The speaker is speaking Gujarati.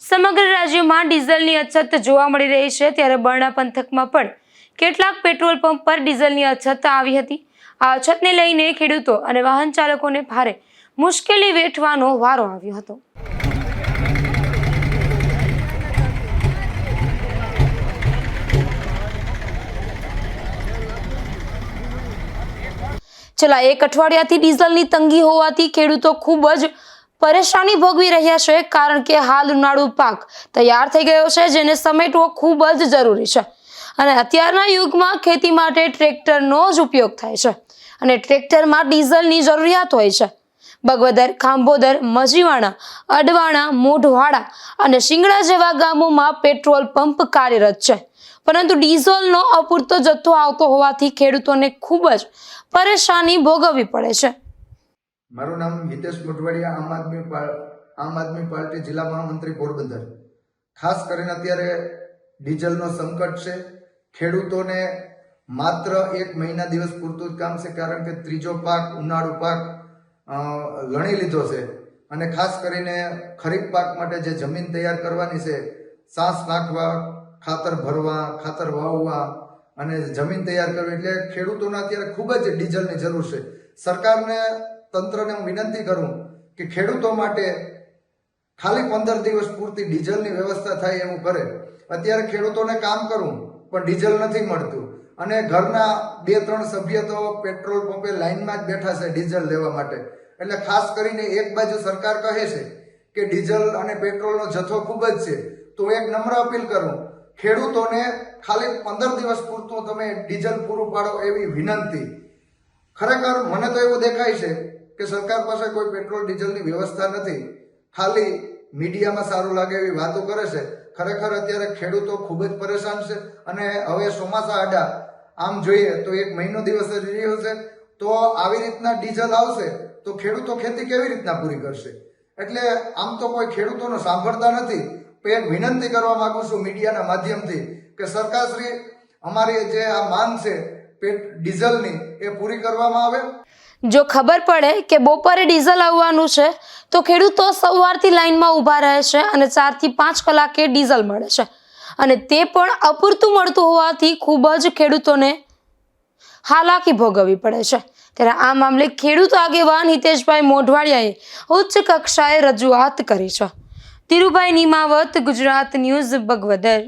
સમગ્ર રાજ્યમાં ડીઝલની અછત જોવા મળી રહી છે, ત્યારે બરણા પંથકમાં પણ કેટલાક પેટ્રોલ પંપ પર ડીઝલની અછત આવી હતી। આ અછતને લઈને ખેડૂતો અને વાહન ચાલકોને ભારે મુશ્કેલી વેઠવાનો વારો આવ્યો હતો। છેલ્લા એક અઠવાડિયાથી ડીઝલની તંગી હોવાથી ખેડૂતો ખૂબ જ પરેશાની ભોગવી રહ્યા છે, કારણ કે હાલ ઉનાળુ પાક તૈયાર થઈ ગયો છે, જેને સમેટવો ખૂબ જ જરૂરી છે। અને અત્યારના યુગમાં ખેતી માટે ટ્રેક્ટરનો જ ઉપયોગ થાય છે અને ટ્રેક્ટરમાં ડીઝલની જરૂરિયાત હોય છે। બગવદર, ખાંભોદર, મજીવાણા, અડવાણા, મોઢવાડા અને શિંગડા જેવા ગામોમાં પેટ્રોલ પંપ કાર્યરત છે, પરંતુ ડીઝલનો અપૂરતો જથ્થો આવતો હોવાથી ખેડૂતોને ખૂબ જ પરેશાની ભોગવવી પડે છે। મારું નામ હિતેશ મોઢવાડિયા, આમ આદમી પાર્ટી જિલ્લા મહામંત્રી પોરબંદર। ખાસ કરીને અત્યારે ડીઝલનો સંકટ છે। ખેડૂતોને માત્ર એક મહિના દિવસ પૂરતું જ કામ છે, કારણ કે ત્રીજો પાક ઉનાળુ પાક લણી લીધો છે અને ખાસ કરીને ખરીફ પાક માટે જે જમીન તૈયાર કરવાની છે, સાસ નાખવા, ખાતર ભરવા, ખાતર વાવવા અને જમીન તૈયાર કરવી, એટલે ખેડૂતોને અત્યારે ખૂબ જ ડીઝલની જરૂર છે। સરકારને, તંત્રને હું વિનંતી કરું કે ખેડૂતો માટે ખાલી 15 દિવસ પૂરતી ડીઝલની વ્યવસ્થા થાય એવું કરે। અત્યારે ખેડૂતોને કામ કરવું પણ ડીઝલ નથી મળતું અને ઘરના 2-3 સભ્ય તો પેટ્રોલ પંપે લાઈનમાં જ બેઠા છે ડીઝલ લેવા માટે। એટલે ખાસ કરીને એક બાજુ સરકાર કહે છે કે ડીઝલ અને પેટ્રોલનો જથ્થો ખૂબ જ છે, તો એક નમ્ર અપીલ કરું, ખેડૂતોને ખાલી 15 દિવસ પૂરતું તમે ડીઝલ પૂરું પાડો એવી વિનંતી। ખરેખર મને તો એવું દેખાય છે કે સરકાર પાસે કોઈ પેટ્રોલ ડીઝલની વ્યવસ્થા નથી, ખાલી મીડિયામાં સારું લાગે એવી વાતો કરે છે। ખરેખર અત્યારે ખેડૂતો ખૂબ જ પરેશાન છે અને હવે ચોમાસા આડા આમ જોઈએ તો એક મહિનો દિવસ જ રહ્યો છે, તો આવી રીતના ડીઝલ આવશે તો ખેડૂતો ખેતી કેવી રીતના પૂરી કરશે? એટલે આમ તો કોઈ ખેડૂતોને સાંભળતા નથી। તો એક વિનંતી કરવા માંગુ છું મીડિયાના માધ્યમથી કે સરકારશ્રી અમારી જે આ માંગ છે ડીઝલની એ પૂરી કરવામાં આવે। જો ખબર પડે કે બપોરે ડીઝલ આવવાનું છે તો ખેડૂતો સવારથી લાઈનમાં ઊભા રહે છે અને 4 થી 5 કલાકે ડીઝલ મળે છે, અને તે પણ અપૂરતું મળતું હોવાથી ખૂબ જ ખેડૂતોને હાલાકી ભોગવવી પડે છે। ત્યારે આ મામલે ખેડૂત આગેવાન હિતેશભાઈ મોઢવાડિયાએ ઉચ્ચ કક્ષાએ રજૂઆત કરી છે। ધીરુભાઈ નિમાવત, ગુજરાત ન્યૂઝ, બગવદર।